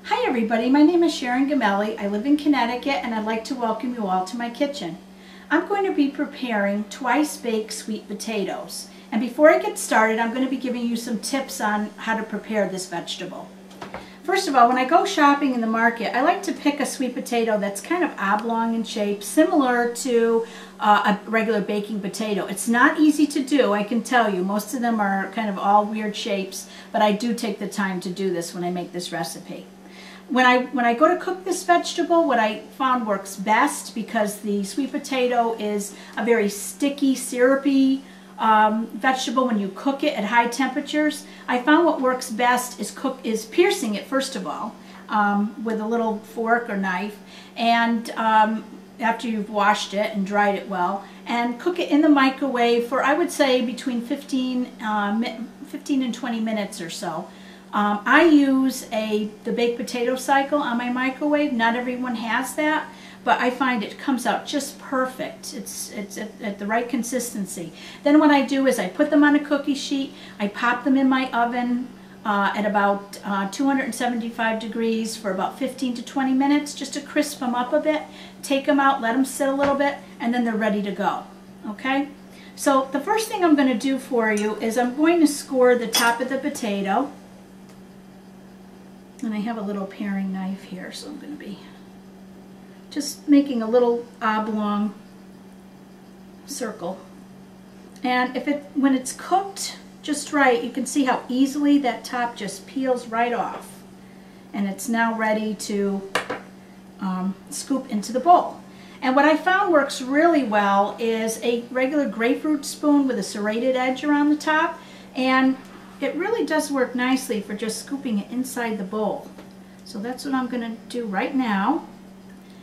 Hi everybody, my name is Sharon. I live in Connecticut and I'd like to welcome you all to my kitchen. I'm going to be preparing twice baked sweet potatoes. And before I get started, I'm going to be giving you some tips on how to prepare this vegetable. First of all, when I go shopping in the market, I like to pick a sweet potato that's kind of oblong in shape, similar to a regular baking potato. It's not easy to do, I can tell you. Most of them are kind of all weird shapes, but I do take the time to do this when I make this recipe. When I go to cook this vegetable, what I found works best, because the sweet potato is a very sticky, syrupy vegetable when you cook it at high temperatures, I found what works best is piercing it first of all with a little fork or knife, and after you've washed it and dried it well, and cook it in the microwave for, I would say, between 15 and 20 minutes or so. I use the baked potato cycle on my microwave. Not everyone has that, but I find it comes out just perfect. It's at the right consistency. Then what I do is I put them on a cookie sheet, I pop them in my oven at about 275 degrees for about 15 to 20 minutes, just to crisp them up a bit. Take them out, let them sit a little bit, and then they're ready to go. Okay? So the first thing I'm going to do for you is I'm going to score the top of the potato. And I have a little paring knife here, so I'm going to be just making a little oblong circle. And when it's cooked just right, you can see how easily that top just peels right off. And it's now ready to scoop into the bowl. And what I found works really well is a regular grapefruit spoon with a serrated edge around the top. And it really does work nicely for just scooping it inside the bowl. So that's what I'm going to do right now.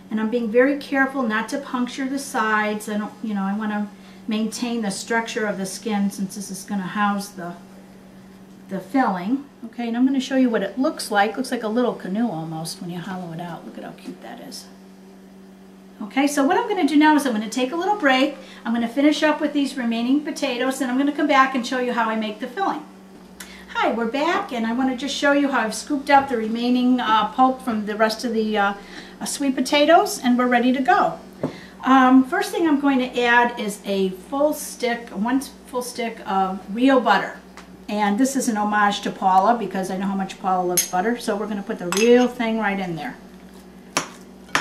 And I'm being very careful not to puncture the sides. I want to maintain the structure of the skin, since this is going to house the filling. Okay, and I'm going to show you what it looks like. It looks like a little canoe almost when you hollow it out. Look at how cute that is. Okay, so what I'm going to do now is I'm going to take a little break. I'm going to finish up with these remaining potatoes, and I'm going to come back and show you how I make the filling. Hi, we're back, and I want to just show you how I've scooped out the remaining pulp from the rest of the sweet potatoes, and we're ready to go. First thing I'm going to add is one full stick of real butter. And this is an homage to Paula, because I know how much Paula loves butter, so we're going to put the real thing right in there.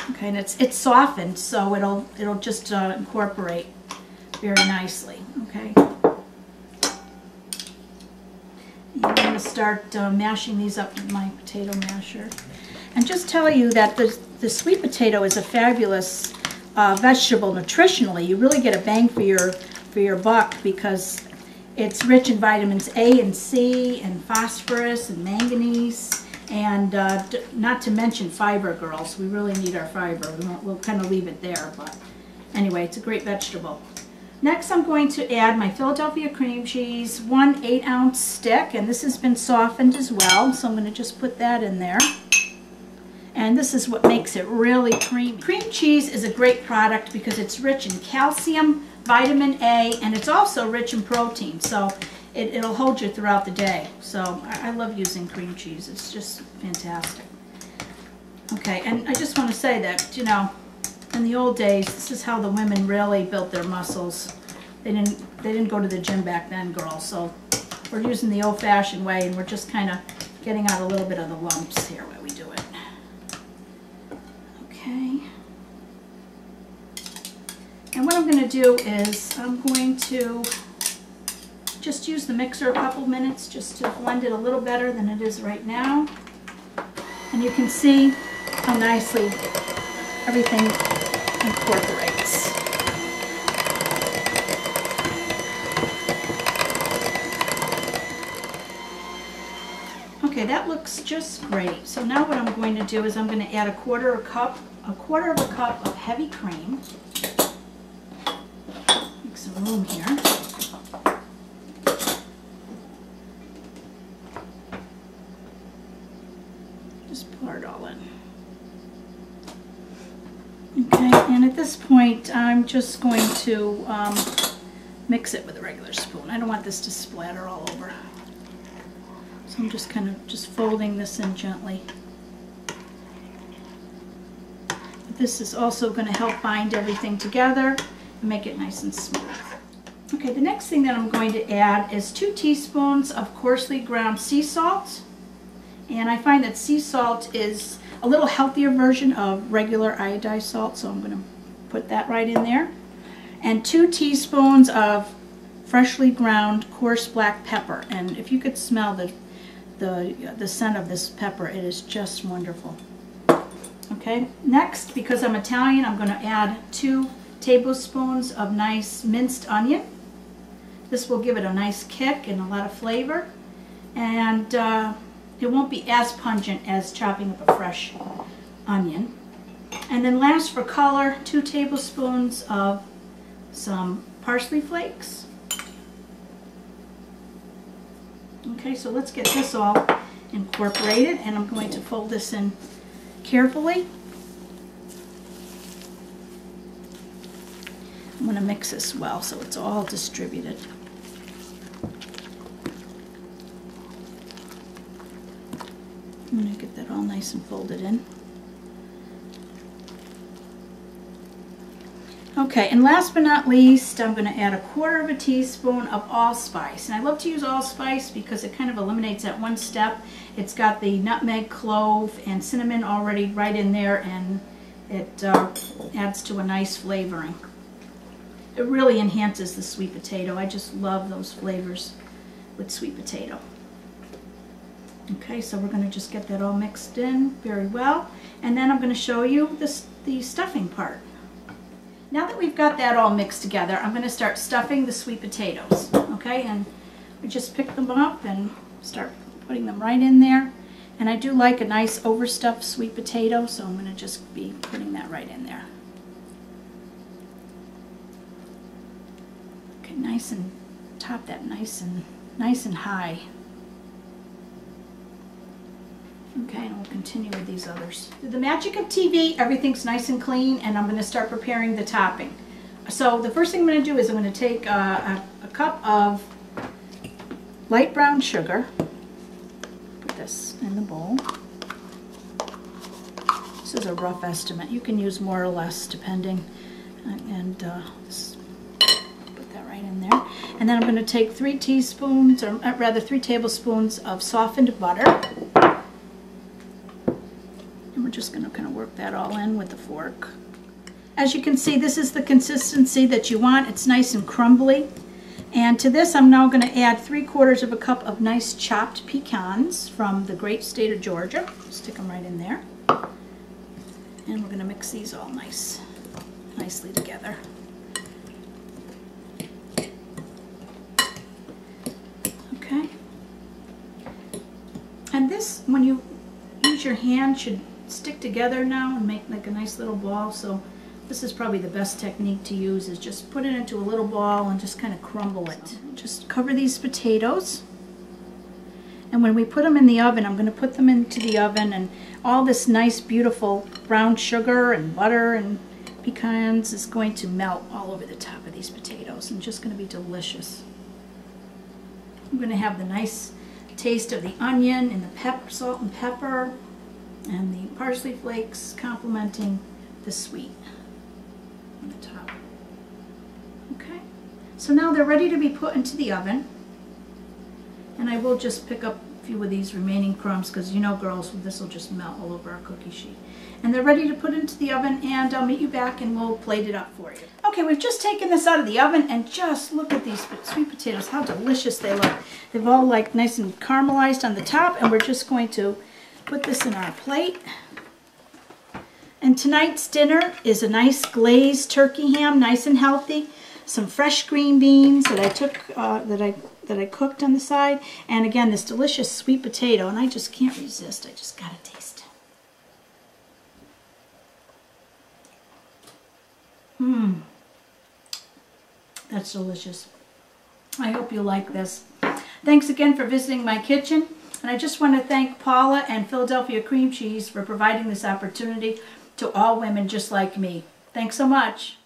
Okay, and it's softened, so it'll just incorporate very nicely. Okay. I'm going to start mashing these up with my potato masher. And just tell you that the sweet potato is a fabulous vegetable nutritionally. You really get a bang for your buck, because it's rich in vitamins A and C and phosphorus and manganese, and not to mention fiber, girls. We really need our fiber. We'll kind of leave it there, but anyway, it's a great vegetable. Next, I'm going to add my Philadelphia cream cheese, 1 8-ounce stick, and this has been softened as well, so I'm going to just put that in there. And this is what makes it really creamy. Cream cheese is a great product because it's rich in calcium, vitamin A, and it's also rich in protein, so it'll hold you throughout the day. So I love using cream cheese. It's just fantastic. Okay, and I just want to say that, in the old days, this is how the women really built their muscles. They didn't go to the gym back then, girls. So we're using the old-fashioned way, and we're just kind of getting out a little bit of the lumps here while we do it. Okay. And what I'm going to do is I'm going to just use the mixer a couple minutes just to blend it a little better than it is right now. And you can see how nicely everything incorporates. Okay, that looks just great. So now what I'm going to do is I'm going to add a quarter of a cup of heavy cream. Make some room here. Just pour it all in. Okay, and at this point, I'm just going to mix it with a regular spoon. I don't want this to splatter all over. So I'm just kind of folding this in gently. This is also going to help bind everything together and make it nice and smooth. Okay, the next thing that I'm going to add is 2 teaspoons of coarsely ground sea salt. And I find that sea salt is a little healthier version of regular iodized salt, so I'm going to put that right in there. And 2 teaspoons of freshly ground coarse black pepper. And if you could smell the scent of this pepper, it is just wonderful. Okay, next, because I'm Italian, I'm going to add 2 tablespoons of nice minced onion. This will give it a nice kick and a lot of flavor, and it won't be as pungent as chopping up a fresh onion. And then last, for color, 2 tablespoons of some parsley flakes. Okay, so let's get this all incorporated, and I'm going to fold this in carefully. I'm going to mix this well so it's all distributed. I'm going to get that all nice and folded in. Okay, and last but not least, I'm going to add 1/4 teaspoon of allspice. And I love to use allspice because it kind of eliminates that one step. It's got the nutmeg, clove, and cinnamon already right in there, and it adds to a nice flavoring. It really enhances the sweet potato. I just love those flavors with sweet potato. Okay, so we're going to just get that all mixed in very well, and then I'm going to show you the stuffing part. Now that we've got that all mixed together, I'm going to start stuffing the sweet potatoes. Okay, and we just pick them up and start putting them right in there. And I do like a nice overstuffed sweet potato, so I'm going to just be putting that right in there. Okay, nice and top that nice and high. Okay, and we'll continue with these others. Through the magic of TV, everything's nice and clean, and I'm going to start preparing the topping. So the first thing I'm going to do is I'm going to take a cup of light brown sugar. Put this in the bowl. This is a rough estimate. You can use more or less depending. And just put that right in there. And then I'm going to take 3 teaspoons, or rather 3 tablespoons of softened butter. Just going to kind of work that all in with the fork. As you can see, this is the consistency that you want. It's nice and crumbly. And to this, I'm now going to add 3/4 cup of nice chopped pecans from the great state of Georgia. Stick them right in there. And we're going to mix these all nicely together. Okay. And this, when you use your hand, should stick together now and make like a nice little ball. So this is probably the best technique to use, is just put it into a little ball and just kind of crumble it. Just cover these potatoes, and when we put them in the oven, I'm going to put them into the oven, and all this nice beautiful brown sugar and butter and pecans is going to melt all over the top of these potatoes and just going to be delicious. I'm going to have the nice taste of the onion and the salt and pepper, and the parsley flakes complementing the sweet on the top. Okay, so now they're ready to be put into the oven, and I will just pick up a few of these remaining crumbs because, you know, girls, this will just melt all over our cookie sheet. And they're ready to put into the oven, and I'll meet you back and we'll plate it up for you. Okay, we've just taken this out of the oven, and just look at these sweet potatoes, how delicious they look. They've all like nice and caramelized on the top, and we're just going to put this in our plate. And tonight's dinner is a nice glazed turkey ham, nice and healthy. Some fresh green beans that I took, that I cooked on the side, and again this delicious sweet potato. And I just can't resist. I just gotta taste it. That's delicious. I hope you like this. Thanks again for visiting my kitchen. And I just want to thank Paula and Philadelphia Cream Cheese for providing this opportunity to all women just like me. Thanks so much.